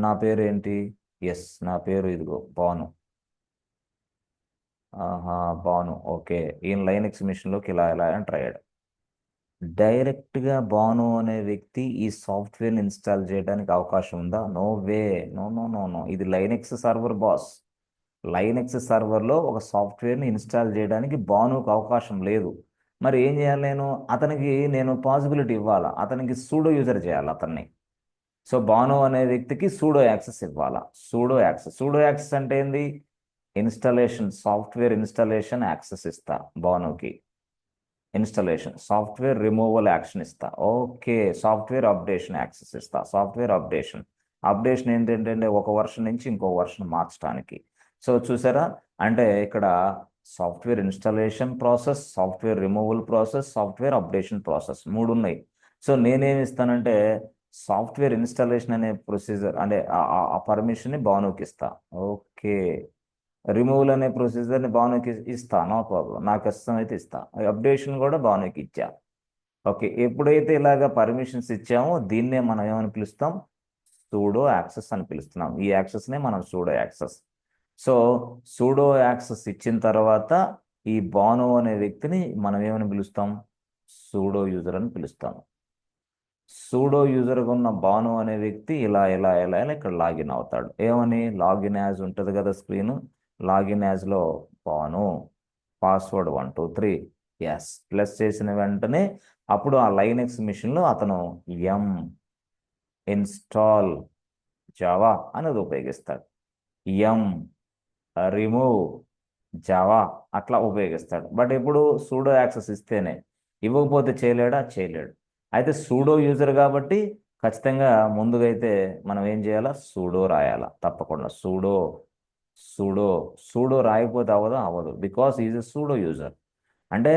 నా పేరు ఏంటి? ఎస్, నా పేరు ఇదిగో భాను. ఆహా, భాను. ఓకే. ఈయన లైనెక్స్ మిషన్లోకి ఇలా ఇలా ఎంటర్ అయ్యాడు. డైరెక్ట్గా భాను అనే వ్యక్తి ఈ సాఫ్ట్వేర్ని ఇన్స్టాల్ చేయడానికి అవకాశం ఉందా? No way. No no no no, ఇది లైనెక్స్ సర్వర్ బాస్. లైనెక్స్ సర్వర్లో ఒక సాఫ్ట్వేర్ని ఇన్స్టాల్ చేయడానికి భానుకు అవకాశం లేదు. మరి ఏం చేయాలి? నేను పాసిబిలిటీ ఇవ్వాలా, అతనికి సూడో యూజర్ చేయాలి అతన్ని. సో భాను అనే వ్యక్తికి సూడో యాక్సెస్ ఇవ్వాలా. సూడో యాక్సెస్ అంటే ఏంది? ఇన్స్టాలేషన్, సాఫ్ట్వేర్ ఇన్స్టాలేషన్ యాక్సెస్ ఇస్తా భానుకి. ఇన్స్టాలేషన్, సాఫ్ట్వేర్ రిమూవల్ యాక్షన్ ఇస్తా. ఓకే. సాఫ్ట్వేర్ అప్డేషన్ యాక్సెస్ ఇస్తా. సాఫ్ట్వేర్ అప్డేషన్ ఏంటంటే ఒక వర్షన్ నుంచి ఇంకో వర్షన్ మార్చడానికి. సో చూసారా, అంటే ఇక్కడ software installation process, software removal process, software updation process మూడు ఉన్నాయి. సో నేనేమి ఇస్తానంటే సాఫ్ట్వేర్ ఇన్స్టాలేషన్ అనే ప్రొసీజర్ అంటే ఆ పర్మిషన్ని భానుకి ఇస్తా. ఓకే. రిమూవల్ అనే ప్రొసీజర్ని భానుకి ఇస్తా, నో ప్రాబ్లం. నాకు ఇష్టమైతే ఇస్తా. అప్డేషన్ కూడా భానుకి ఇచ్చా. ఓకే. ఎప్పుడైతే ఇలాగ పర్మిషన్స్ ఇచ్చామో దీన్నే మనం ఏమని పిలుస్తాం? సూడో యాక్సెస్ అని పిలుస్తున్నాం. ఈ యాక్సెస్నే మనం pseudo access. So pseudo access ఇచ్చిన తర్వాత ఈ భాను అనే వ్యక్తిని మనం ఏమని పిలుస్తాం? సూడో యూజర్ అని పిలుస్తాం. సూడో యూజర్గా ఉన్న భాను అనే వ్యక్తి ఇలా ఇలా ఇలా ఇలా ఇక్కడ లాగిన్ అవుతాడు. ఏమని? లాగిన్ యాజ్ ఉంటుంది కదా స్క్రీన్. లాగిన్ యాజ్లో భాను, పాస్వర్డ్ 123, ఎస్ ప్లస్ చేసిన వెంటనే అప్పుడు ఆ లైనెక్స్ మిషన్లో అతను ఎం ఇన్స్టాల్ జావా అనేది ఉపయోగిస్తాడు. ఎం రిమూవ్ జావా అట్లా ఉపయోగిస్తాడు. బట్ ఇప్పుడు సూడో యాక్సెస్ ఇస్తేనే, ఇవ్వకపోతే చేయలేడా? చేయలేడు. అయితే సూడో యూజర్ కాబట్టి ఖచ్చితంగా ముందుగా అయితే మనం ఏం చేయాలా? సూడో రాయాలా తప్పకుండా. సూడో సూడో సూడో రాయకపోతే అవ్వదు, because is a sudo user. అంటే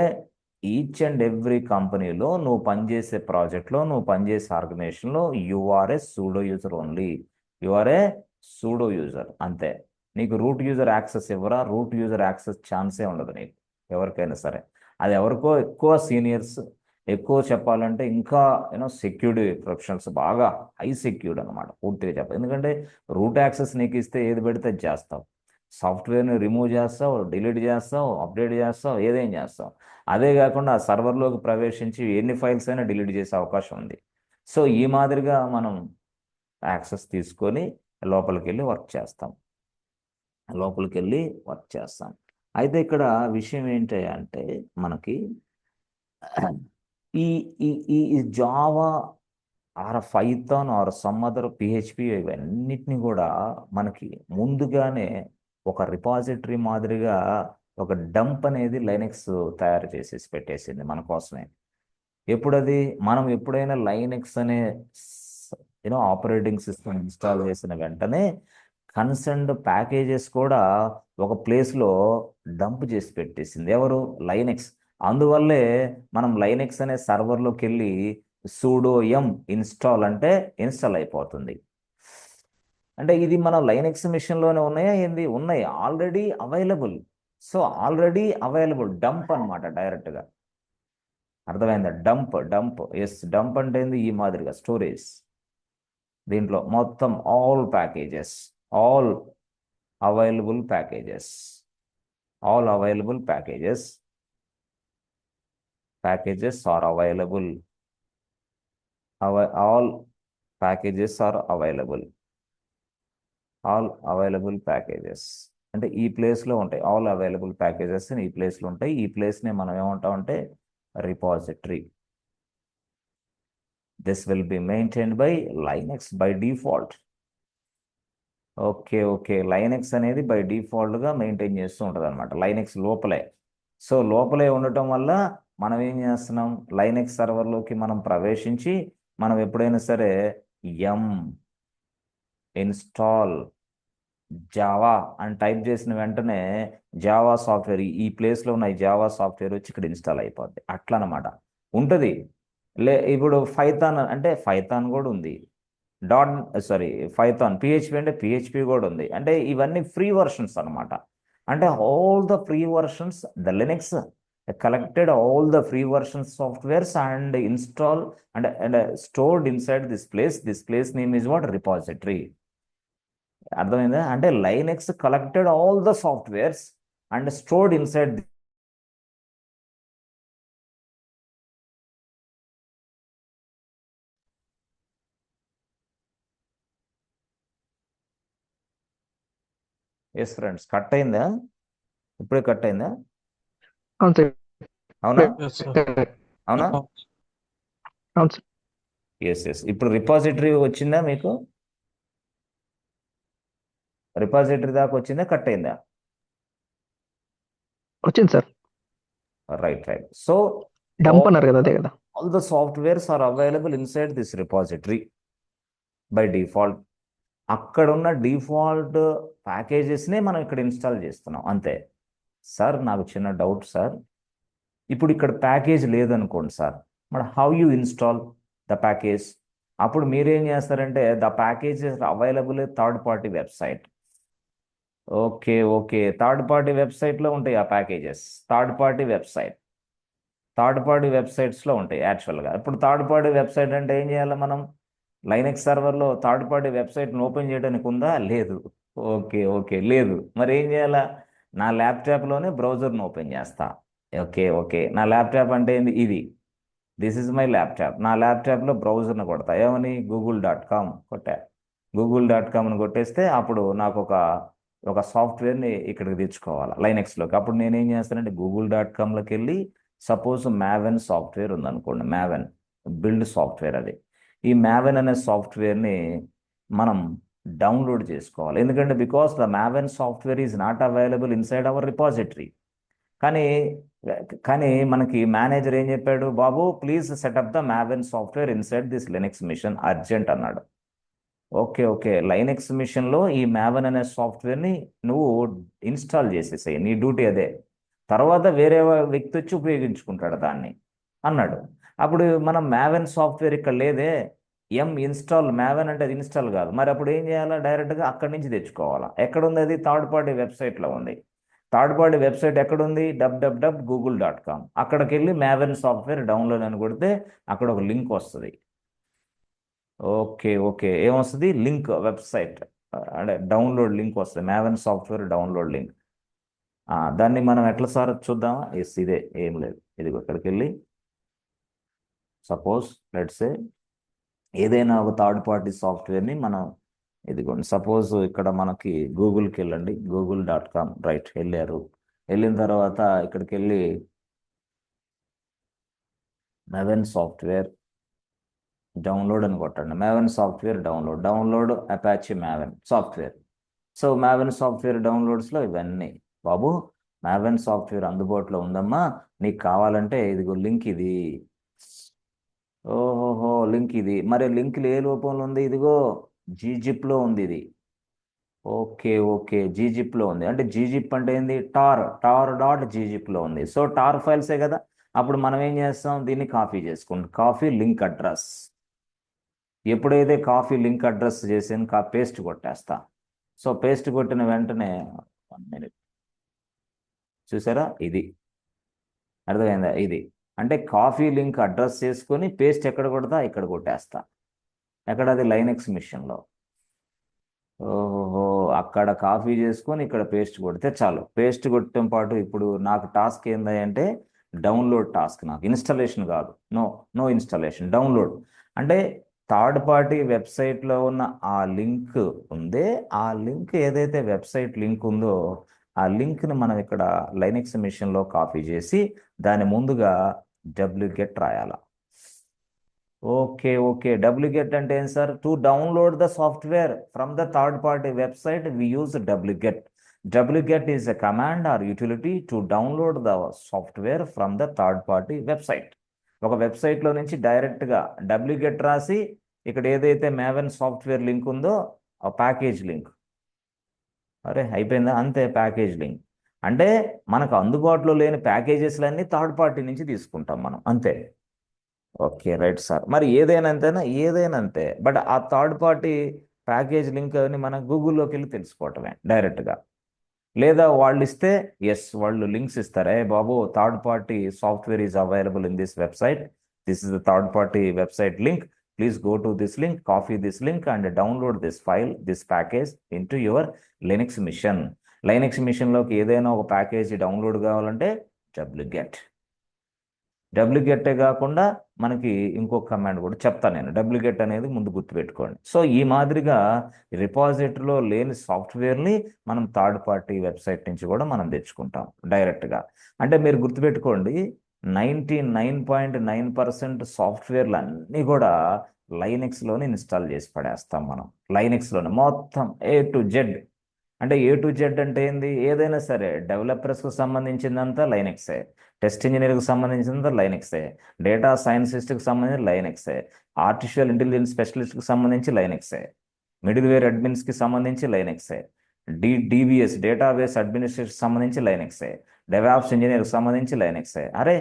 ఈచ్ అండ్ ఎవ్రీ కంపెనీలో నువ్వు పనిచేసే ప్రాజెక్ట్లో, నువ్వు పనిచేసే ఆర్గనైజేషన్లో you are a sudo user only. You are a sudo user అంతే. నీకు రూట్ యూజర్ యాక్సెస్ ఇవ్వరా? రూట్ యూజర్ యాక్సెస్ ఛాన్సే ఉండదు నీకు ఎవరికైనా సరే. అది ఎవరికో ఎక్కువ సీనియర్స్, ఎక్కువ చెప్పాలంటే ఇంకా సెక్యూరిటీ ప్రొఫెషనల్స్, బాగా హై సెక్యూర్డ్ అనమాట పూర్తిగా చెప్పాలి. ఎందుకంటే రూట్ యాక్సెస్ నీకు ఇస్తే ఏది పెడితే అది చేస్తావు. సాఫ్ట్వేర్ని రిమూవ్ చేస్తావు, డిలీట్ చేస్తావు, అప్డేట్ చేస్తావు, ఏదేం చేస్తావు. అదే కాకుండా ఆ సర్వర్లోకి ప్రవేశించి ఎన్ని ఫైల్స్ అయినా డిలీట్ చేసే అవకాశం ఉంది. సో ఈ మాదిరిగా మనం యాక్సెస్ తీసుకొని లోపలికి వెళ్ళి వర్క్ చేస్తాం. అయితే ఇక్కడ విషయం ఏంటి అంటే మనకి ఈ ఈ ఈ Java or Python or some other PHP ఇవన్నిటిని కూడా మనకి ముందుగానే ఒక రిపాజిటరీ మాదిరిగా ఒక డంప్ అనేది లైనెక్స్ తయారు చేసేసి పెట్టేసింది మన కోసమే. ఎప్పుడది? మనం ఎప్పుడైనా లైనెక్స్ అనే ఆపరేటింగ్ సిస్టమ్ ఇన్స్టాల్ చేసిన వెంటనే కన్సర్న్డ్ ప్యాకేజెస్ కూడా ఒక ప్లేస్లో డంప్ చేసి పెట్టేసింది. ఎవరు? లైనెక్స్. అందువల్లే మనం లైనెక్స్ అనే సర్వర్లోకి వెళ్ళి సూడో ఎం ఇన్స్టాల్ అంటే ఇన్స్టాల్ అయిపోతుంది. అంటే ఇది మన లైనెక్స్ మిషన్లోనే ఉన్నాయా ఏంది? ఉన్నాయి, already available. So already available dump అనమాట డైరెక్ట్గా. అర్థమైందా? Dump yes. డంప్ అంటే ఏంది? ఈ మాదిరిగా స్టోరేజ్. దీంట్లో మొత్తం all packages, all available packages, all available packages are available. All packages are available. All available packages అంటే ఈ ప్లేస్లో ఉంటాయి. ఆల్ అవైలబుల్ ప్యాకేజెస్ ఈ ప్లేస్లో ఉంటాయి. ఈ ప్లేస్ని మనం ఏమంటామంటే repository. This will be maintained by Linux by default. Okay. Linux అనేది బై డిఫాల్ట్గా మెయింటైన్ చేస్తూ ఉంటుంది అనమాట లైనెక్స్ లోపలే. సో లోపలే ఉండటం వల్ల మనం ఏం చేస్తున్నాం? లైనెక్స్ సర్వర్లోకి మనం ప్రవేశించి మనం ఎప్పుడైనా సరే ఎం ఇన్స్టాల్ జావా అని టైప్ చేసిన వెంటనే జావా సాఫ్ట్వేర్ ఈ ప్లేస్లో ఉన్న ఈ జావా సాఫ్ట్వేర్ వచ్చి ఇక్కడ ఇన్స్టాల్ అయిపోద్ది. అట్లా అనమాట ఉంటుంది. ఇప్పుడు ఫైథాన్ అంటే ఫైథాన్ కూడా ఉంది. డాట్ సారీ పైథాన్, పిహెచ్పి అంటే పిహెచ్పి కూడా ఉంది. అంటే ఇవన్నీ ఫ్రీ వర్షన్స్ అనమాట. అంటే all the free versions, the Linux collected all the free versions softwares and install and stored inside this place. This place name is what? Repository. అర్థమైందా? అంటే Linux collected all the softwares and stored inside. Yes friends, cut అయిందా? ఇప్పుడే cut అయిందా? అవును sir. అవునా? Yes sir. అవునా? అవును sir. Yes yes. ఇప్పుడు రిపాజిటరీ వచ్చిందా మీకు? రిపాజిటరీ దాకా వచ్చిందా, కట్ అయిందా? వచ్చింది sir. Right right. So dump అన్నారు కదా, అదే కదా. all the softwares are available inside this repository by default. అక్కడ ఉన్న డిఫాల్ట్ ప్యాకేజెస్నే మనం ఇక్కడ ఇన్స్టాల్ చేస్తున్నాం అంతే. సార్ నాకు చిన్న డౌట్ సార్, ఇప్పుడు ఇక్కడ ప్యాకేజ్ లేదనుకోండి సార్, మరి how you install the package? అప్పుడు మీరేం చేస్తారంటే the package is available third party website. Okay okay, third party వెబ్సైట్లో ఉంటాయి ఆ ప్యాకేజెస్. థర్డ్ పార్టీ వెబ్సైట్స్లో ఉంటాయి యాక్చువల్గా. ఇప్పుడు థర్డ్ పార్టీ వెబ్సైట్ అంటే ఏం చేయాలి మనం? లైనక్స్ సర్వర్లో థర్డ్ పార్టీ వెబ్సైట్ని ఓపెన్ చేయడానికి ఉందా? లేదు. ఓకే ఓకే, లేదు. మరి ఏం చేయాలా? నా ల్యాప్టాప్లోనే బ్రౌజర్ను ఓపెన్ చేస్తా. ఓకే ఓకే, నా ల్యాప్టాప్ అంటే ఏంది? ఇది. This is my laptop. నా ల్యాప్టాప్లో బ్రౌజర్ని కొడతా. ఏమని? google.com కొట్టా. google.comని కొట్టేస్తే అప్పుడు నాకు ఒక సాఫ్ట్వేర్ని ఇక్కడికి తెచ్చుకోవాలి లైనక్స్లోకి. అప్పుడు నేనేం చేస్తానంటే google.comలోకి వెళ్ళి, సపోజ్ మ్యావెన్ సాఫ్ట్వేర్ ఉందనుకోండి, మ్యావెన్ బిల్డ్ సాఫ్ట్వేర్ అది. ఈ మ్యావెన్ అనే సాఫ్ట్వేర్ని మనం డౌన్లోడ్ చేసుకోవాలి. ఎందుకంటే because the Maven software is not available inside our repository. కానీ కానీ మనకి మేనేజర్ ఏం చెప్పాడు? బాబు please set up the Maven software inside this Linux machine urgent అన్నాడు. ఓకే ఓకే, లైనక్స్ మిషన్లో ఈ మ్యావెన్ అనే సాఫ్ట్వేర్ని నువ్వు ఇన్స్టాల్ చేసేసాయి, నీ డ్యూటీ అదే. తర్వాత వేరే వ్యక్తి వచ్చి ఉపయోగించుకుంటాడు దాన్ని అన్నాడు. అప్పుడు మనం మ్యావెన్ సాఫ్ట్వేర్ ఇక్కడ లేదే, ఇన్స్టాల్ మ్యావెన్ అంటే అది ఇన్స్టాల్ కాదు. మరి అప్పుడు ఏం చేయాలా? డైరెక్ట్గా అక్కడి నుంచి తెచ్చుకోవాలా. ఎక్కడుంది అది? థర్డ్ పార్టీ వెబ్సైట్లో ఉంది. థర్డ్ పార్టీ వెబ్సైట్ ఎక్కడుంది? www.google.com. అక్కడికి వెళ్ళి మ్యావెన్ సాఫ్ట్వేర్ డౌన్లోడ్ అని కొడితే అక్కడ ఒక లింక్ వస్తుంది. ఓకే ఓకే, ఏమొస్తుంది? లింక్, వెబ్సైట్ అంటే డౌన్లోడ్ లింక్ వస్తుంది, మ్యావెన్ సాఫ్ట్వేర్ డౌన్లోడ్ లింక్. దాన్ని మనం ఎట్లా సార్ చూద్దామా? ఎస్, ఇదే, ఏం లేదు. ఇదిగో ఇక్కడికి వెళ్ళి, సపోజ్ లెట్స్ సే ఏదైనా ఒక థర్డ్ పార్టీ సాఫ్ట్వేర్ని మనం, ఇదిగోండి సపోజ్ ఇక్కడ మనకి గూగుల్కి వెళ్ళండి, google.com. రైట్, వెళ్ళారు. వెళ్ళిన తర్వాత ఇక్కడికి వెళ్ళి మ్యావెన్ సాఫ్ట్వేర్ డౌన్లోడ్ అని కొట్టండి. Maven software download Apache Maven software. So Maven software డౌన్లోడ్స్లో ఇవన్నీ. బాబు మ్యావెన్ సాఫ్ట్వేర్ అందుబాటులో ఉందమ్మా, నీకు కావాలంటే ఇదిగో లింక్ ఇది. ఓహోహో, లింక్ ఇది. మరి లింక్ ఏ రూపంలో ఉంది? ఇదిగో జీజిప్లో ఉంది ఇది. ఓకే ఓకే, జీజిప్లో ఉంది. అంటే జీజిప్ అంటే ఏంది? tar.gzipలో ఉంది. సో టార్ ఫైల్సే కదా. అప్పుడు మనం ఏం చేస్తాం? దీన్ని కాపీ చేసుకుంటాం. Copy link address. ఎప్పుడైతే కాపీ లింక్ అడ్రస్ చేసాను, పేస్ట్ కొట్టేస్తా. సో పేస్ట్ కొట్టిన వెంటనే 1 minute, చూసారా? ఇది అర్థమైందా? ఇది అంటే కాపీ లింక్ అడ్రస్ చేసుకొని పేస్ట్ ఎక్కడ కొడతా? ఇక్కడ కొట్టేస్తా. ఎక్కడ? అది లైనక్స్ మిషన్లో. ఓహో, అక్కడ కాపీ చేసుకొని ఇక్కడ పేస్ట్ కొడితే చాలు. పేస్ట్ కొట్టడం పాటు ఇప్పుడు నాకు టాస్క్ ఏంది అంటే డౌన్లోడ్ టాస్క్. నాకు ఇన్స్టాలేషన్ కాదు. No no installation, download. అంటే థర్డ్ పార్టీ వెబ్సైట్లో ఉన్న ఆ లింక్ ఉందే, ఆ లింక్ ఏదైతే వెబ్సైట్ లింక్ ఉందో ఆ లింక్ని మనం ఇక్కడ లైనక్స్ మిషన్లో కాపీ చేసి దాని ముందుగా wget రాయాల. ఓకే ఓకే, wget అంటే ఏం sir? To download the software from the third party website we use wget. wget is a command or utility to download the software from the third party website. ఒక వెబ్సైట్లో నుంచి డైరెక్ట్గా wget రాసి ఇక్కడ ఏదైతే maven software link ఉందో ఆ package link. అరే అయిపోయిందా? అంతే, ప్యాకేజ్ లింక్. అంటే మనకు అందుబాటులో లేని ప్యాకేజెస్లన్నీ థర్డ్ పార్టీ నుంచి తీసుకుంటాం మనం, అంతే. Okay right sir. మరి ఏదైనా అంతేనా? ఏదైనా అంతే. బట్ ఆ థర్డ్ పార్టీ ప్యాకేజ్ లింక్ అని మనం గూగుల్లోకి వెళ్ళి తెలుసుకోవటమే డైరెక్ట్గా. లేదా వాళ్ళు ఇస్తే, ఎస్ వాళ్ళు లింక్స్ ఇస్తారే, బాబు third party software is available in this website, this is the third party website link, please go to this link, copy this link and download this file, this package into your Linux machine. Linux మిషన్లోకి ఏదైనా ఒక package download కావాలంటే wget. wget కాకుండా మనకి ఇంకొక command కూడా చెప్తాను నేను. wget అనేది ముందు గుర్తుపెట్టుకోండి. సో ఈ మాదిరిగా రిపాజిటరీలో లేని సాఫ్ట్వేర్ని మనం థర్డ్ పార్టీ వెబ్సైట్ నుంచి కూడా మనం తెచ్చుకుంటాం డైరెక్ట్గా. అంటే మీరు గుర్తుపెట్టుకోండి, 99.9% సాఫ్ట్వేర్లు అన్నీ కూడా లైనక్స్లోనే ఇన్స్టాల్ చేసి పడేస్తాం మనం. లైనక్స్లోనే మొత్తం A to Z. అంటే A to Z అంటే ఏంది? ఏదైనా సరే డెవలపర్స్కి సంబంధించిందంతా లైనక్సే, టెస్ట్ ఇంజనీర్కి సంబంధించినంత లైనక్సే, డేటా సైన్సిస్ట్కి సంబంధించి లైనక్సే, ఆర్టిఫిషియల్ ఇంటెలిజెన్స్ స్పెషలిస్ట్కి సంబంధించి లైనక్సే, మిడిల్వేర్ అడ్మిన్స్కి సంబంధించి లైనక్సే, DBS డేటాబేస్ అడ్మినిస్ట్రేషన్ సంబంధించి లైనక్సే, డెవాప్స్ ఇంజనీర్కి సంబంధించి లైనక్సే. అరే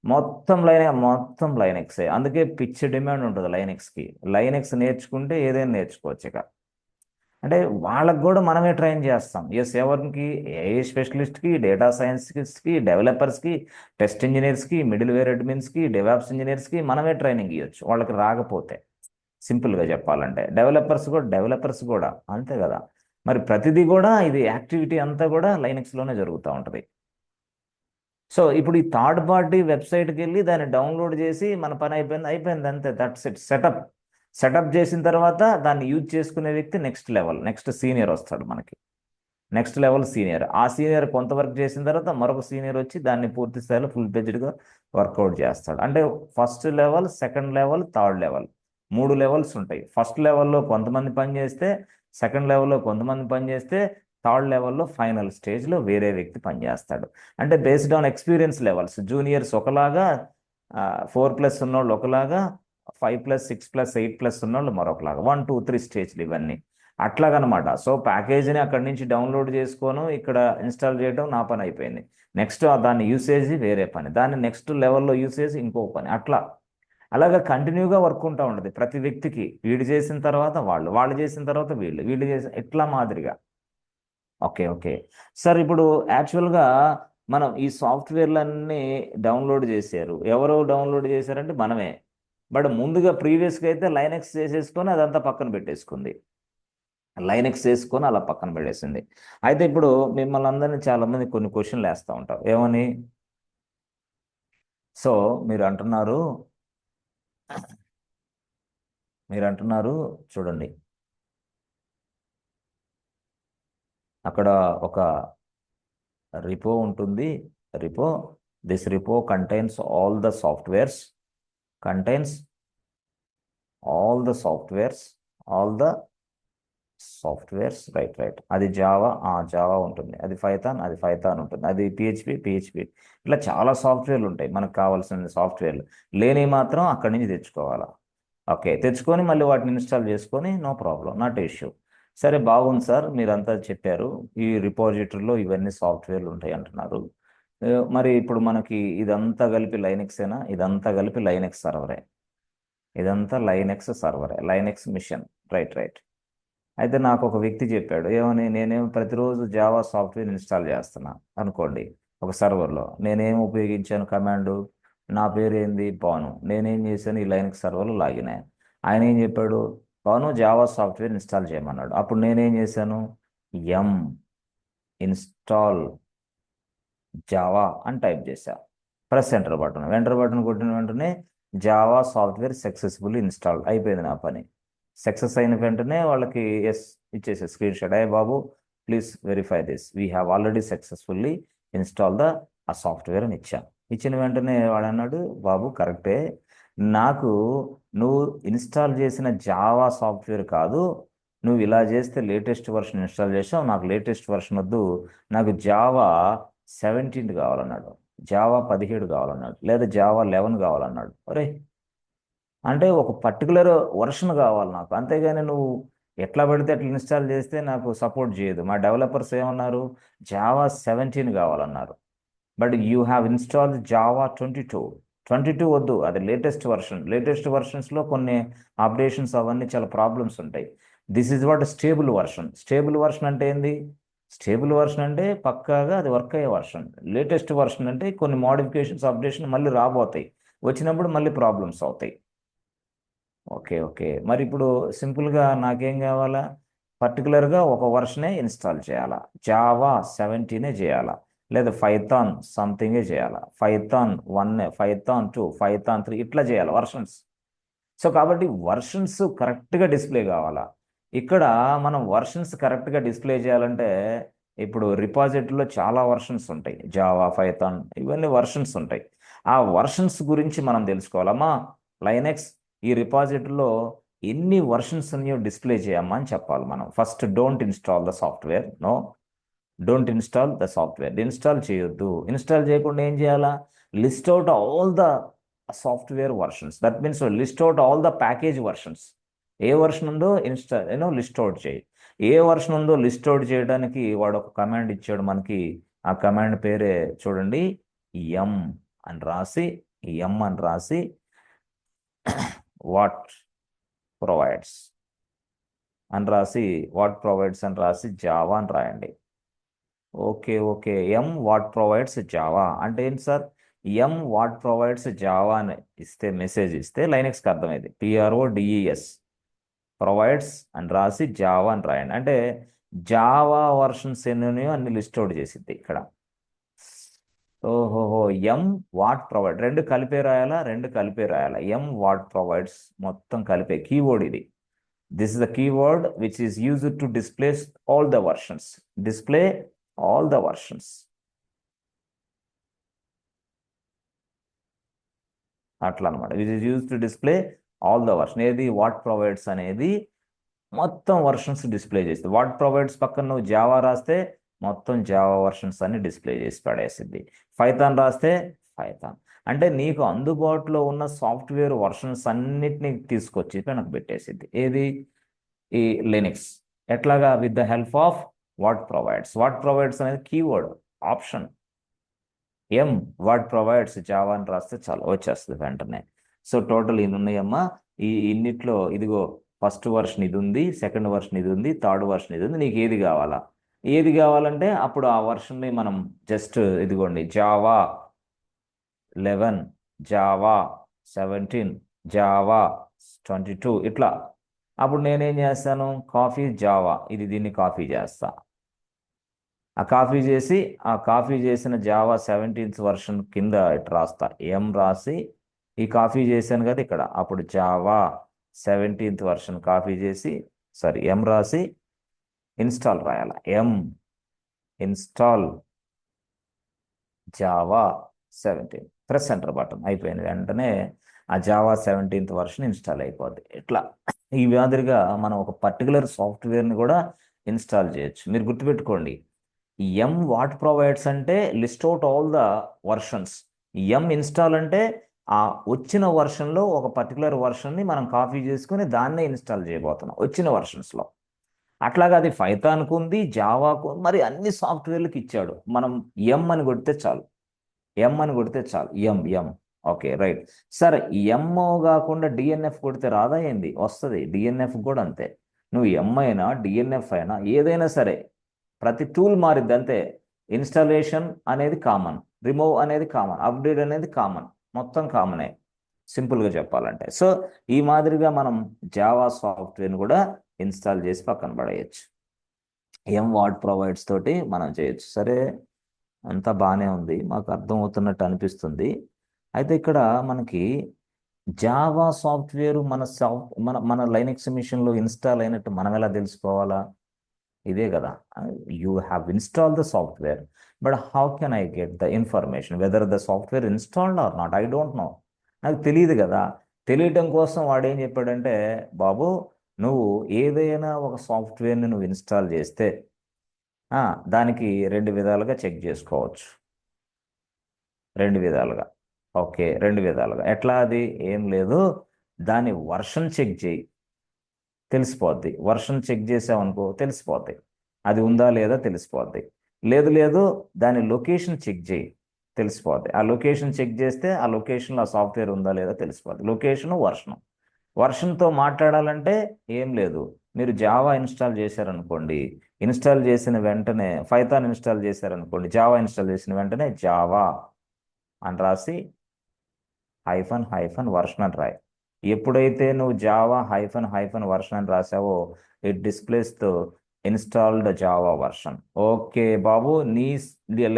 మొత్తం లైనక్సే. అందుకే పిచ్ డిమాండ్ ఉంటుంది లైనక్స్కి. లైనక్స్ నేర్చుకుంటే ఏదైనా నేర్చుకోవచ్చు ఇక. అంటే వాళ్ళకు కూడా మనమే ట్రైన్ చేస్తాం. ఎవరికి? ఏఐ స్పెషలిస్ట్కి, డేటా సైన్స్కి, డెవలపర్స్కి, టెస్ట్ ఇంజనీర్స్కి, మిడిల్వేర్ అడ్మిన్స్కి, డెవాప్స్ ఇంజనీర్స్కి మనమే ట్రైనింగ్ ఇవ్వచ్చు వాళ్ళకి రాకపోతే. సింపుల్గా చెప్పాలంటే డెవలపర్స్ కూడా అంతే కదా. మరి ప్రతిదీ కూడా ఇది యాక్టివిటీ అంతా కూడా లైనక్స్లోనే జరుగుతూ ఉంటుంది. సో ఇప్పుడు ఈ థర్డ్ పార్టీ వెబ్సైట్కి వెళ్ళి దాన్ని డౌన్లోడ్ చేసి మన పని అయిపోయింది అంతే. That's it. సెటప్ చేసిన తర్వాత దాన్ని యూజ్ చేసుకునే వ్యక్తి నెక్స్ట్ సీనియర్ వస్తాడు మనకి. Next level senior. ఆ సీనియర్ కొంత వర్క్ చేసిన తర్వాత మరొక సీనియర్ వచ్చి దాన్ని పూర్తి స్థాయిలో ఫుల్ పేజ్డ్గా వర్కౌట్ చేస్తాడు. అంటే first level, second level, third level, 3 levels ఉంటాయి. ఫస్ట్ లెవెల్లో కొంతమంది పని చేస్తే, సెకండ్ లెవెల్లో కొంతమంది పని చేస్తే, థర్డ్ లెవెల్లో ఫైనల్ స్టేజ్లో వేరే వ్యక్తి పనిచేస్తాడు. అంటే based on experience levels. Juniors ఒకలాగా, 4+ ఉన్నోళ్ళు ఒకలాగా, 5+, 6+, 8+ ఉన్నోళ్ళు మరొకలాగా, 1, 2, 3 స్టేజ్లు ఇవన్నీ అట్లాగనమాట. సో ప్యాకేజీని అక్కడి నుంచి డౌన్లోడ్ చేసుకోను, ఇక్కడ ఇన్స్టాల్ చేయడం నా పని అయిపోయింది. నెక్స్ట్ దాని యూసేజ్ వేరే పని, దాన్ని నెక్స్ట్ లెవెల్లో యూసేజ్ ఇంకో పని, అలాగా కంటిన్యూగా వర్క్ ఉంటా ఉంటుంది ప్రతి వ్యక్తికి. వీడు చేసిన తర్వాత వాళ్ళు చేసిన తర్వాత వీళ్ళు చేసిన ఇట్లా మాదిరిగా. ఓకే సార్, ఇప్పుడు యాక్చువల్గా మనం ఈ సాఫ్ట్వేర్లన్నీ డౌన్లోడ్ చేశారు. ఎవరో డౌన్లోడ్ చేశారంటే మనమే. బట్ ముందుగా ప్రీవియస్గా అయితే లైనక్స్ చేసేసుకొని అదంతా పక్కన పెట్టేసుకుంది. లైనక్స్ చేసుకొని అలా పక్కన పెట్టేసింది. అయితే ఇప్పుడు మిమ్మల్ని అందరినీ చాలామంది కొన్ని క్వశ్చన్లు వేస్తూ ఉంటారు. ఏమని? సో మీరు అంటున్నారు చూడండి, అక్కడ ఒక రిపో ఉంటుంది. This repo contains all the softwares, right. అది జావా ఉంటుంది, అది పైథాన్ ఉంటుంది, అది పిహెచ్పి. ఇట్లా చాలా సాఫ్ట్వేర్లు ఉంటాయి. మనకు కావాల్సిన సాఫ్ట్వేర్లు లేని మాత్రం అక్కడి నుంచి తెచ్చుకోవాలా. ఓకే, తెచ్చుకొని మళ్ళీ వాటిని ఇన్స్టాల్ చేసుకొని నో ప్రాబ్లం, నాట్ ఇష్యూ. సరే, బాగుంది సార్, మీరంతా చెప్పారు. ఈ రిపాజిటరీలో ఇవన్నీ సాఫ్ట్వేర్లు ఉంటాయి అంటున్నారు. మరి ఇప్పుడు మనకి ఇదంతా కలిపి లైనక్సేనా? ఇదంతా కలిపి లైనక్స్ సర్వరే. ఇదంతా లైనక్స్ మిషన్. రైట్. అయితే నాకు ఒక వ్యక్తి చెప్పాడు, ఏమని? నేనేం ప్రతిరోజు జావా సాఫ్ట్వేర్ ఇన్స్టాల్ చేస్తున్నా అనుకోండి ఒక సర్వర్లో. నేనేం ఉపయోగించాను కమాండ్? నా పేరు ఏంది? భాను. నేనేం చేశాను? ఈ లైనక్స్ సర్వర్లో లాగిన్ అయ్యాను. ఆయన ఏం చెప్పాడు? భాను జావా సాఫ్ట్వేర్ ఇన్స్టాల్ చేయమన్నాడు. అప్పుడు నేనేం చేశాను? ఎం ఇన్స్టాల్ జావా అని టైప్ చేశా. ప్రెస్ ఎంటర్ బటన్ కొట్టిన వెంటనే జావా సాఫ్ట్వేర్ సక్సెస్ఫుల్ ఇన్స్టాల్ అయిపోయింది. నా పని సక్సెస్ అయిన వెంటనే వాళ్ళకి ఎస్ ఇచ్చేసే స్క్రీన్ షాట్. అయ్యే బాబు, please verify this, we have already successfully install ఆ సాఫ్ట్వేర్ అని ఇచ్చాను. ఇచ్చిన వెంటనే వాడు అన్నాడు, బాబు కరెక్టే, నాకు నువ్వు ఇన్స్టాల్ చేసిన జావా సాఫ్ట్వేర్ కాదు, నువ్వు ఇలా చేస్తే లేటెస్ట్ వర్షన్ ఇన్స్టాల్ చేసావు, నాకు లేటెస్ట్ వర్షన్ వద్దు, నాకు జావా 17 కావాలన్నాడు, జావా 17 కావాలన్నాడు, లేదా జావా 11 కావాలన్నాడు. అరే, అంటే ఒక పర్టికులర్ వర్షన్ కావాలి నాకు, అంతేగాని నువ్వు ఎట్లా పడితే అట్లా ఇన్స్టాల్ చేస్తే నాకు సపోర్ట్ చేయదు. మా డెవలపర్స్ ఏమన్నారు? జావా 17 కావాలన్నారు. But you have installed Java 22 వద్దు, అది లేటెస్ట్ వర్షన్స్లో కొన్ని అప్డేషన్స్ అవన్నీ చాలా ప్రాబ్లమ్స్ ఉంటాయి. This is what stable version అంటే ఏంది? స్టేబుల్ వర్షన్ అంటే పక్కాగా అది వర్క్ అయ్యే వర్షన్. లేటెస్ట్ వర్షన్ అంటే కొన్ని మోడిఫికేషన్స్, అప్డేషన్ మళ్ళీ రాబోతాయి, వచ్చినప్పుడు మళ్ళీ ప్రాబ్లమ్స్ అవుతాయి. ఓకే ఓకే, మరి ఇప్పుడు సింపుల్గా నాకేం కావాలా? పర్టికులర్గా ఒక వర్షనే ఇన్స్టాల్ చేయాలా? జావా 17 చేయాలా, లేదా ఫైథాన్ సంథింగే చేయాలా, ఫైథాన్ 1, ఫైథాన్ 2, ఫైథాన్ 3 ఇట్లా చేయాలి వర్షన్స్. సో కాబట్టి వర్షన్స్ కరెక్ట్గా డిస్ప్లే కావాలా? ఇక్కడ మనం వర్షన్స్ కరెక్ట్గా డిస్ప్లే చేయాలంటే ఇప్పుడు రిపాజిటరీలో చాలా వర్షన్స్ ఉంటాయి, జావా, పైథాన్ ఇవన్నీ వర్షన్స్ ఉంటాయి. ఆ వర్షన్స్ గురించి మనం తెలుసుకోవాలమ్మా. లైనెక్స్ ఈ రిపాజిటరీలో ఎన్ని వర్షన్స్ ఉన్నాయో డిస్ప్లే చేయమ్మా అని చెప్పాలి మనం. First don't install the software. No, don't install the software. Install చేయొద్దు. ఇన్స్టాల్ చేయకుండా ఏం చేయాలా? List out all the software versions. That means list out all the package versions. ఏ వర్షన్ ఉందో లిస్ట్ అవుట్ చేయి. ఏ వర్షన్ ఉందో లిస్ట్ అవుట్ చేయడానికి వాడు ఒక కమాండ్ ఇచ్చాడు మనకి. ఆ కమాండ్ పేరే చూడండి, ఎం అని రాసి, ఎం అని రాసి వాట్ ప్రొవైడ్స్ అని రాసి, వాట్ ప్రొవైడ్స్ అని రాసి జావా అని రాయండి. Okay okay, M what provides Java అంటే ఏంటి sir? M what provides Java అని ఇస్తే, మెసేజ్ ఇస్తే లైనెక్స్కి అర్థమైంది. PRODES ప్రొవైడ్స్ అని రాసి జావా అని రాయండి. అంటే జావా వర్షన్స్ ఎన్ని ఉన్నాయో అన్ని లిస్ట్ అవుట్ చేసిద్ది ఇక్కడ. ఓహోహో, ఎం వాట్ ప్రొవైడ్ రెండు కలిపే రాయాలా? రెండు కలిపే రాయాలా. ఎం వాట్ ప్రొవైడ్స్ మొత్తం కలిపే కీవర్డ్ ఇది. This is the keyword which is used to display all the versions. Display all the versions. అట్లా అనమాట. Which is use to display all the version. ఏది? వాట్ ప్రొవైడ్స్ అనేది మొత్తం వర్షన్స్ డిస్ప్లే చేస్తుంది. What provides పక్కన నువ్వు Java రాస్తే మొత్తం జావా వర్షన్స్ అన్ని డిస్ప్లే చేసి పడేసింది. పైథాన్ రాస్తే పైథాన్. అంటే నీకు అందుబాటులో ఉన్న సాఫ్ట్వేర్ వర్షన్స్ అన్నిటినీ తీసుకొచ్చి వెనక్కి పెట్టేసింది. ఏది? ఈ లినక్స్. ఎట్లాగా? With the help of what provides. What provides అనేది keyword, option. Yum what provides Java అని రాస్తే చాలా వచ్చేస్తుంది వెంటనే. సో టోటల్ ఇన్ని ఉన్నాయమ్మా. ఈ ఇన్నిట్లో ఇదిగో ఫస్ట్ వర్షన్ ఇది ఉంది, సెకండ్ వర్షన్ ఇది ఉంది, థర్డ్ వర్షన్ ఇది ఉంది. నీకు ఏది కావాలా? ఏది కావాలంటే అప్పుడు ఆ వర్షన్ని మనం జస్ట్ ఇదిగోండి, జావా 11, జావా 17, జావా 22 ఇట్లా. అప్పుడు నేనేం చేస్తాను? కాపీ జావా, ఇది దీన్ని కాపీ చేస్తా. ఆ కాపీ చేసి, ఆ కాపీ చేసిన జావా 17th వర్షన్ కింద ఇటు రాస్తా, ఎం రాసి. ఈ కాపీ చేశాను కదా ఇక్కడ, అప్పుడు జావా 17th వర్షన్ కాపీ చేసి, సారీ ఎం రాసి ఇన్స్టాల్ రాయాల. Yum install Java 17, press enter button. అయిపోయింది. వెంటనే ఆ జావా 17th వర్షన్ ఇన్స్టాల్ అయిపోద్ది. ఇట్లా ఈ మాదిరిగా మనం ఒక పర్టికులర్ సాఫ్ట్వేర్ని కూడా ఇన్స్టాల్ చేయొచ్చు. మీరు గుర్తుపెట్టుకోండి, ఎం వాట్ ప్రొవైడ్స్ అంటే list out all the versions. M install అంటే ఆ వచ్చిన వర్షన్లో ఒక పర్టికులర్ వర్షన్ని మనం కాపీ చేసుకుని దాన్నే ఇన్స్టాల్ చేయబోతున్నాం వచ్చిన వర్షన్స్లో. అట్లాగా అది పైథాన్కు ఉంది, జావాకు, మరి అన్ని సాఫ్ట్వేర్లకు ఇచ్చాడు. మనం ఎం అని కొడితే చాలు. ఎం అని కొడితే చాలు. Yum yum. Okay right. సరే, ఎం కాకుండా డిఎన్ఎఫ్ కొడితే రాదా ఏంది? వస్తుంది. డిఎన్ఎఫ్ కూడా అంతే. నువ్వు ఎం అయినా డిఎన్ఎఫ్ అయినా ఏదైనా సరే ప్రతి టూల్ మారిద్ది అంతే. ఇన్స్టాలేషన్ అనేది కామన్, రిమూవ్ అనేది కామన్, అప్డేట్ అనేది కామన్, మొత్తం కామనే సింపుల్గా చెప్పాలంటే. సో ఈ మాదిరిగా మనం జావా సాఫ్ట్వేర్ని కూడా ఇన్స్టాల్ చేసి పక్కన పడేయచ్చు. ఎం వాట్ ప్రొవైడ్స్ తోటి మనం చేయొచ్చు. సరే, అంతా బాగానే ఉంది, మాకు అర్థమవుతున్నట్టు అనిపిస్తుంది. అయితే ఇక్కడ మనకి జావా సాఫ్ట్వేర్ మన లైనక్స్ మిషన్లో ఇన్స్టాల్ అయినట్టు మనం ఎలా తెలుసుకోవాలా? ఇదే కదా, you have install the software, but how can I get the information whether the software installed or not? I don't know. నాకు తెలియదు కదా. తెలియటం కోసం వాడు ఏం చెప్పాడంటే, బాబు నువ్వు ఏదైనా ఒక సాఫ్ట్వేర్ని నువ్వు ఇన్స్టాల్ చేస్తే దానికి రెండు విధాలుగా చెక్ చేసుకోవచ్చు. రెండు విధాలుగా. ఓకే, రెండు విధాలుగా. ఎట్లా? అది ఏం లేదు, దాని వర్షన్ చెక్ చేయి, తెలిసిపోద్ది. వర్షన్ చెక్ చేసావనుకో తెలిసిపోద్ది, అది ఉందా లేదా తెలిసిపోద్ది. లేదు లేదు, దాని లొకేషన్ చెక్ చేయి, తెలిసిపోద్ది. ఆ లొకేషన్ చెక్ చేస్తే ఆ లొకేషన్లో ఆ సాఫ్ట్వేర్ ఉందా లేదా తెలిసిపోద్ది. లొకేషను, వర్షను. వర్షన్తో మాట్లాడాలంటే ఏం లేదు, మీరు జావా ఇన్స్టాల్ చేశారనుకోండి, ఇన్స్టాల్ చేసిన వెంటనే పైథాన్ ఇన్స్టాల్ చేశారనుకోండి, జావా ఇన్స్టాల్ చేసిన వెంటనే జావా అని రాసి హైఫన్ హైఫన్ వర్షన్ అని రాయి. ఎప్పుడైతే నువ్వు జావా హైఫన్ హైఫన్ వర్షన్ అని రాసావో it displays the installed Java version. Okay బాబు, నీ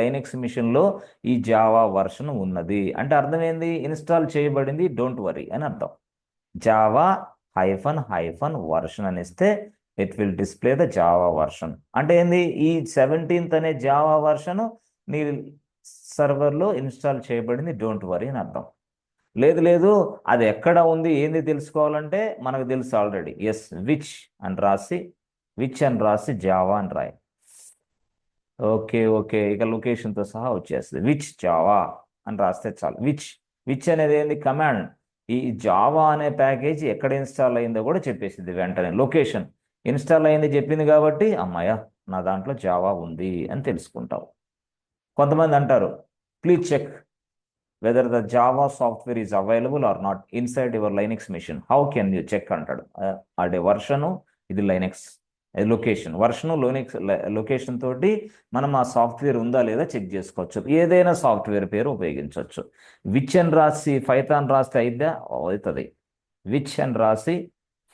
లైనెక్స్ మిషన్లో ఈ జావా వర్షన్ ఉన్నది అంటే అర్థం ఏంది? ఇన్స్టాల్ చేయబడింది, డోంట్ వరీ అని అర్థం. జావా హైఫన్ హైఫన్ వర్షన్ అని ఇస్తే it will display the Java version. అంటే ఏంది? ఈ 17th అనే జావా వర్షన్ నీ సర్వర్లో ఇన్స్టాల్ చేయబడింది, డోంట్ వరీ అని అర్థం. లేదు లేదు, అది ఎక్కడ ఉంది ఏంది తెలుసుకోవాలంటే మనకు తెలుసు ఆల్రెడీ. ఎస్, విచ్ అని రాసి, విచ్ అని రాసి జావా అని రాయి. ఓకే ఓకే, ఇక లొకేషన్తో సహా వచ్చేస్తుంది. విచ్ జావా అని రాస్తే చాలు. విచ్ విచ్ అనేది ఏంది? కమాండ్. ఈ జావా అనే ప్యాకేజ్ ఎక్కడ ఇన్స్టాల్ అయిందో కూడా చెప్పేసింది వెంటనే. లొకేషన్ ఇన్స్టాల్ అయింది చెప్పింది కాబట్టి అమ్మాయ నా దాంట్లో జావా ఉంది అని తెలుసుకుంటావు. కొంతమంది అంటారు, please check whether the Java software is available or not inside your Linux machine. How can you check అంటాడు. అదే వర్షను, ఇది Linux location. Version Linux location తోటి మనం ఆ సాఫ్ట్వేర్ ఉందా లేదా చెక్ చేసుకోవచ్చు. ఏదైనా సాఫ్ట్వేర్ పేరు ఉపయోగించవచ్చు. విచ్ అని రాసి పైథాన్ రాస్తే అయిద్దా? అవుతుంది. విచ్ అని రాసి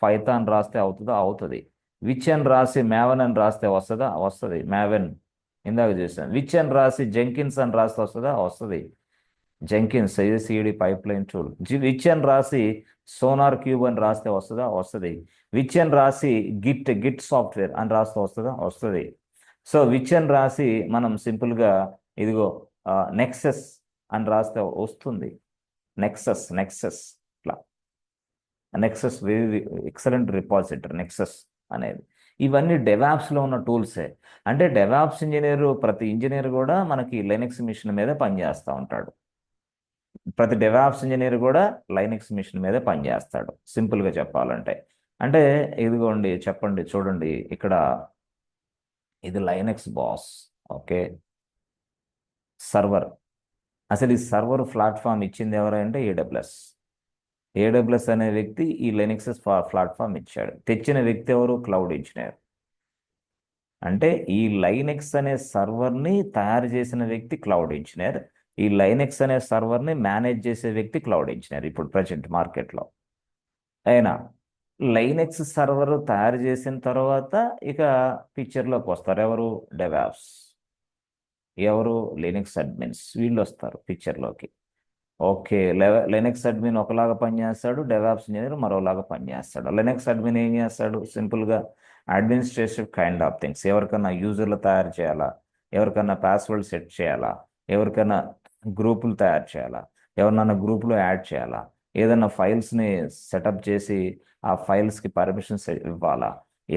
పైథాన్ రాస్తే అవుతుందా? అవుతుంది. విచ్ అని రాసి మ్యావెన్ అని రాస్తే వస్తుందా? వస్తుంది. మ్యావెన్ ఇందాక చేశాను. విచ్ అని రాసి జెంకిన్స్ అని రాస్తే వస్తుందా? వస్తుంది. Jenkins CD pipeline tool. Which అని రాసి సోనార్ క్యూబ్ అని రాస్తే వస్తుందా? వస్తుంది. విచ్ అని రాసి గిట్ సాఫ్ట్వేర్ అని రాస్తే వస్తుందా? వస్తుంది. సో విచ్ అని రాసి మనం సింపుల్గా ఇదిగో నెక్సెస్ అని రాస్తే వస్తుంది. నెక్సెస్ నెక్సెస్ ఇట్లా. Nexus very excellent repository nexus అనేది. ఇవన్నీ డెవాప్స్లో ఉన్న టూల్సే. అంటే డెవాప్స్ ఇంజనీర్, ప్రతి ఇంజనీర్ కూడా మనకి లైనెక్స్ మిషన్ మీద పనిచేస్తూ ఉంటాడు. ప్రతి డెవాప్స్ ఇంజనీర్ కూడా లైనెక్స్ మిషన్ మీదే పనిచేస్తాడు, సింపుల్గా చెప్పాలంటే. అంటే ఇదిగోండి, చెప్పండి, చూడండి ఇక్కడ, ఇది లైనెక్స్ బాస్. Okay, server. అసలు ఈ సర్వర్ ప్లాట్ఫామ్ ఇచ్చింది ఎవరంటే ఏడబ్ల్యూఎస్. ఏడబ్ల్యూఎస్ అనే వ్యక్తి ఈ లైనెక్స్ ప్లాట్ఫామ్ ఇచ్చాడు. తెచ్చిన వ్యక్తి ఎవరు? Cloud engineer. అంటే ఈ లైనెక్స్ అనే సర్వర్ని తయారు చేసిన వ్యక్తి క్లౌడ్ ఇంజనీర్. ఈ లైనెక్స్ అనే సర్వర్ని మేనేజ్ చేసే వ్యక్తి క్లౌడ్ ఇంజనీర్ ఇప్పుడు ప్రజెంట్ మార్కెట్లో. అయినా లైనెక్స్ సర్వర్ తయారు చేసిన తర్వాత ఇక పిక్చర్లోకి వస్తారు ఎవరు? డెవాప్స్. ఎవరు? Linux admins. వీళ్ళు వస్తారు పిక్చర్లోకి. ఓకే, లెనెక్స్ అడ్మిన్ ఒకలాగా పనిచేస్తాడు, డెవాప్స్ ఇంజనీర్ మరోలాగా పనిచేస్తాడు. లెనెక్స్ అడ్మిన్ ఏం చేస్తాడు? సింపుల్గా అడ్మినిస్ట్రేటివ్ కైండ్ ఆఫ్ థింగ్స్. ఎవరికన్నా యూజర్లు తయారు చేయాలా, ఎవరికన్నా పాస్వర్డ్ సెట్ చేయాలా, ఎవరికైనా గ్రూపులు తయారు చేయాలా, ఎవరినన్నా గ్రూపులో యాడ్ చేయాలా, ఏదైనా ఫైల్స్ని సెటప్ చేసి ఆ ఫైల్స్కి పర్మిషన్స్ ఇవ్వాలా,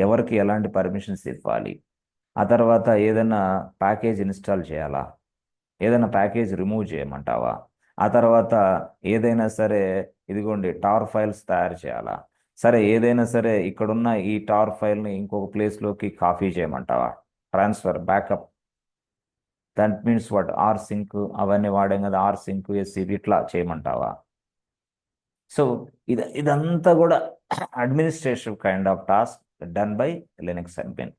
ఎవరికి ఎలాంటి పర్మిషన్స్ ఇవ్వాలి, ఆ తర్వాత ఏదైనా ప్యాకేజ్ ఇన్స్టాల్ చేయాలా, ఏదైనా ప్యాకేజ్ రిమూవ్ చేయమంటావా, ఆ తర్వాత ఏదైనా సరే ఇదిగోండి టార్ ఫైల్స్ తయారు చేయాలా, సరే ఏదైనా సరే ఇక్కడున్న ఈ టార్ ఫైల్ని ఇంకొక ప్లేస్లోకి కాపీ చేయమంటావా, transfer, backup. That means what? Rsync అవన్నీ వాడాం కదా, ఆర్ సింక్, ఎస్సీపీ ఇట్లా చేయమంటావా? సో ఇదంతా కూడా administrative kind of task done by Linux admin.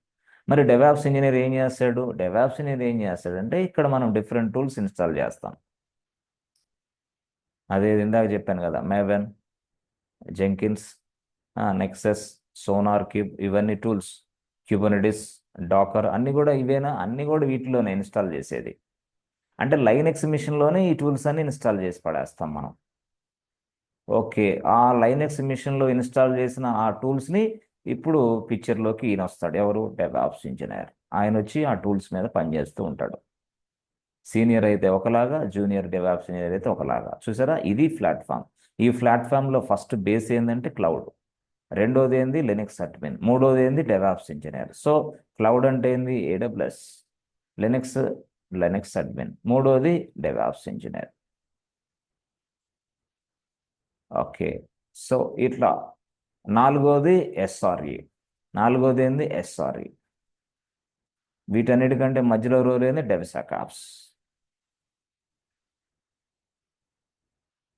మరి డెవాప్స్ ఇంజనీర్ ఏం చేస్తాడు? డెవాప్స్ ఇంజనీర్ ఏం చేస్తాడంటే ఇక్కడ మనం డిఫరెంట్ టూల్స్ ఇన్స్టాల్ చేస్తాం. అదే ఇందాక చెప్పాను కదా, maven, Jenkins, nexus, sonar cube, ఇవన్నీ టూల్స్. క్యూబర్నెటిస్, డాకర్ అన్నీ కూడా ఇవేనా? అన్నీ కూడా వీటిలోనే ఇన్స్టాల్ చేసేది. అంటే లైనెక్స్ మిషన్లోనే ఈ టూల్స్ అన్ని ఇన్స్టాల్ చేసి పడేస్తాం మనం. ఓకే, ఆ లైనెక్స్ మిషన్లో ఇన్స్టాల్ చేసిన ఆ టూల్స్ని ఇప్పుడు పిక్చర్లోకి ఈయన వస్తాడు. ఎవరు? DevOps engineer. ఆయన వచ్చి ఆ టూల్స్ మీద పనిచేస్తూ ఉంటాడు. సీనియర్ అయితే ఒకలాగా, జూనియర్ డెవాప్స్ ఇంజనీర్ అయితే ఒకలాగా. చూసారా, ఇది ప్లాట్ఫామ్. ఈ ప్లాట్ఫామ్లో ఫస్ట్ బేస్ ఏంటంటే క్లౌడ్, రెండోది ఏంది? లినక్స్ అడ్మిన్, మూడోది ఏంది? DevOps engineer. సో క్లౌడ్ అంటే ఏంది? ఏడబ్ల్యూఎస్. Linux, Linux admin. మూడోది డెవాప్స్ ఇంజనీర్. ఓకే, సో ఇట్లా. నాలుగోది ఎస్ఆర్ఈ. నాలుగోది ఏంది? ఎస్ఆర్ఈ. వీటన్నిటికంటే మధ్యలో రోల్ ఏంది? డెవసాకాప్స్.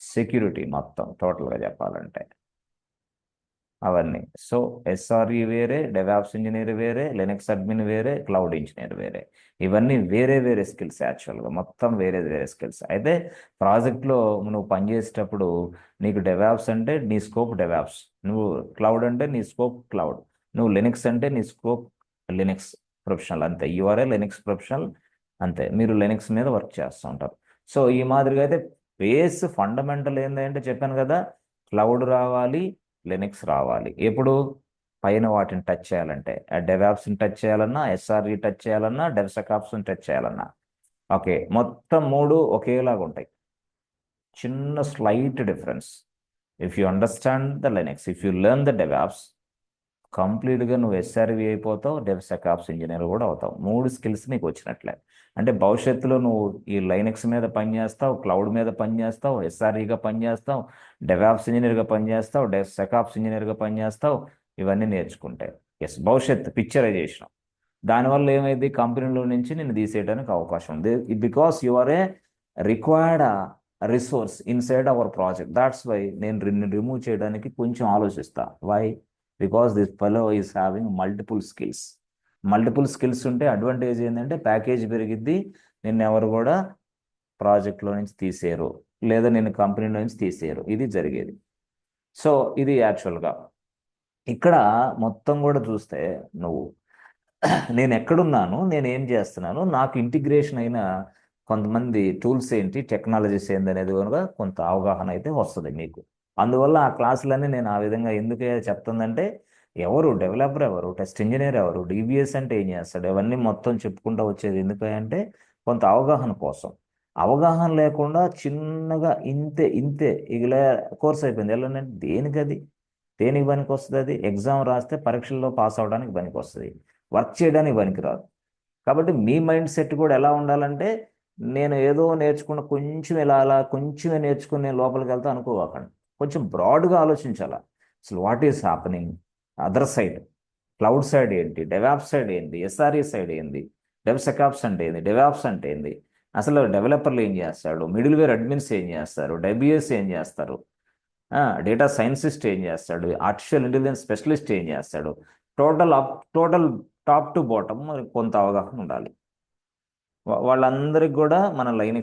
సెక్యూరిటీ మొత్తం టోటల్గా చెప్పాలంటే. అవన్నీ. సో ఎస్ఆర్ఈ వేరే, డెవాప్స్ ఇంజనీర్ వేరే, లినక్స్ అడ్మిన్ వేరే, క్లౌడ్ ఇంజనీర్ వేరే. ఇవన్నీ వేరే వేరే స్కిల్స్, యాక్చువల్గా మొత్తం వేరే వేరే స్కిల్స్. అయితే ప్రాజెక్ట్లో నువ్వు పనిచేసేటప్పుడు నీకు డెవాప్స్ అంటే నీ స్కోప్ డెవాప్స్, నువ్వు క్లౌడ్ అంటే నీ స్కోప్ క్లౌడ్, నువ్వు లినక్స్ అంటే నీ స్కోప్ లినక్స్ ప్రొఫెషనల్, అంతే. యూఆర్ఏ లినక్స్ ప్రొఫెషనల్, అంతే. మీరు లినక్స్ మీద వర్క్ చేస్తూ ఉంటారు. సో ఈ మాదిరిగా అయితే బేస్ ఫండమెంటల్ ఏంటంటే చెప్పాను కదా, క్లౌడ్ రావాలి, లినక్స్ రావాలి. ఎప్పుడు పైన వాటిని టచ్ చేయాలంటే, డెవాప్స్ని టచ్ చేయాలన్నా, ఎస్ఆర్ఈ టచ్ చేయాలన్నా, డెవ్సెకాప్స్ని టచ్ చేయాలన్నా. ఓకే, మొత్తం మూడు ఒకేలాగా ఉంటాయి, చిన్న slight difference. If you understand the Linux, if you learn the DevOps, కంప్లీట్గా నువ్వు ఎస్ఆర్వి అయిపోతావు, డెవ్సెకాప్స్ ఇంజనీర్ కూడా అవుతావు. మూడు స్కిల్స్ నీకు వచ్చినట్లే. అంటే భవిష్యత్తులో నువ్వు ఈ లైనక్స్ మీద పనిచేస్తావు, క్లౌడ్ మీద పనిచేస్తావు, ఎస్ఆర్ఈగా పనిచేస్తావు, డెవాప్స్ ఇంజనీర్గా పనిచేస్తావు, డెవ్సెకాప్స్ ఇంజనీర్గా పనిచేస్తావు. ఇవన్నీ నేర్చుకుంటే ఎస్, భవిష్యత్తు పిక్చరైజేషన్. దానివల్ల ఏమైంది, కంపెనీలో నుంచి నిన్ను తీసేయడానికి అవకాశం ఉంది. Because you are a required resource inside our project. That's why నేను రిమూవ్ చేయడానికి కొంచెం ఆలోచిస్తా. Why? Because this fellow is having multiple skills. Multiple skills ఉంటే అడ్వాంటేజ్ ఏంటంటే ప్యాకేజ్ పెరిగిద్ది, నిన్ను ఎవరు కూడా ప్రాజెక్ట్లో నుంచి తీసేయరు, లేదా నేను కంపెనీలో నుంచి తీసేయరు. ఇది జరిగేది. సో ఇది యాక్చువల్గా ఇక్కడ మొత్తం కూడా చూస్తే, నువ్వు నేను ఎక్కడున్నాను, నేను ఏం చేస్తున్నాను, నాకు ఇంటిగ్రేషన్ అయిన కొంతమంది టూల్స్ ఏంటి, టెక్నాలజీస్ ఏంటి అనేది కనుక కొంత అవగాహన అయితే వస్తుంది మీకు. అందువల్ల ఆ క్లాసులన్నీ నేను ఆ విధంగా ఎందుకు చెప్తుందంటే, ఎవరు డెవలపర్, ఎవరు టెస్ట్ ఇంజనీర్, ఎవరు డిబిఎస్ అంటే ఏం చేస్తాడు, ఇవన్నీ మొత్తం చెప్పుకుంటూ వచ్చేది ఎందుకంటే కొంత అవగాహన కోసం. అవగాహన లేకుండా చిన్నగా ఇంతే ఇంతే ఇలా కోర్స్ అయిపోయింది ఎలా దేనికి అది, దేనికి పనికి వస్తుంది? అది ఎగ్జామ్ రాస్తే పరీక్షల్లో పాస్ అవడానికి పనికి వస్తుంది, వర్క్ చేయడానికి పనికిరాదు. కాబట్టి మీ మైండ్ సెట్ కూడా ఎలా ఉండాలంటే, నేను ఏదో నేర్చుకున్న కొంచెం ఇలా అలా కొంచెమే నేర్చుకుని నేను లోపలికి వెళ్తా అనుకోవాకండి. కొంచెం బ్రాడ్గా ఆలోచించాలా. అసలు what is happening other side, cloud side ఏంటి, డెవాప్స్ సైడ్ ఏంటి, ఎస్ఆర్ఈ సైడ్ ఏంటి, డెవ్సెకాప్స్ అంటే ఏంది, డెవాప్స్ అంటే ఏంది, అసలు డెవలపర్లు ఏం చేస్తాడు, మిడిల్ వేర్ అడ్మిన్స్ ఏం చేస్తారు, డబ్ల్యూఎస్ ఏం చేస్తారు, డేటా సైన్సిస్ట్ ఏం చేస్తాడు, ఆర్టిఫిషియల్ ఇంటెలిజెన్స్ స్పెషలిస్ట్ ఏం చేస్తాడు, టోటల్ టాప్ టు బాటమ్ కొంత అవగాహన ఉండాలి. వాళ్ళందరికీ కూడా మన లైన్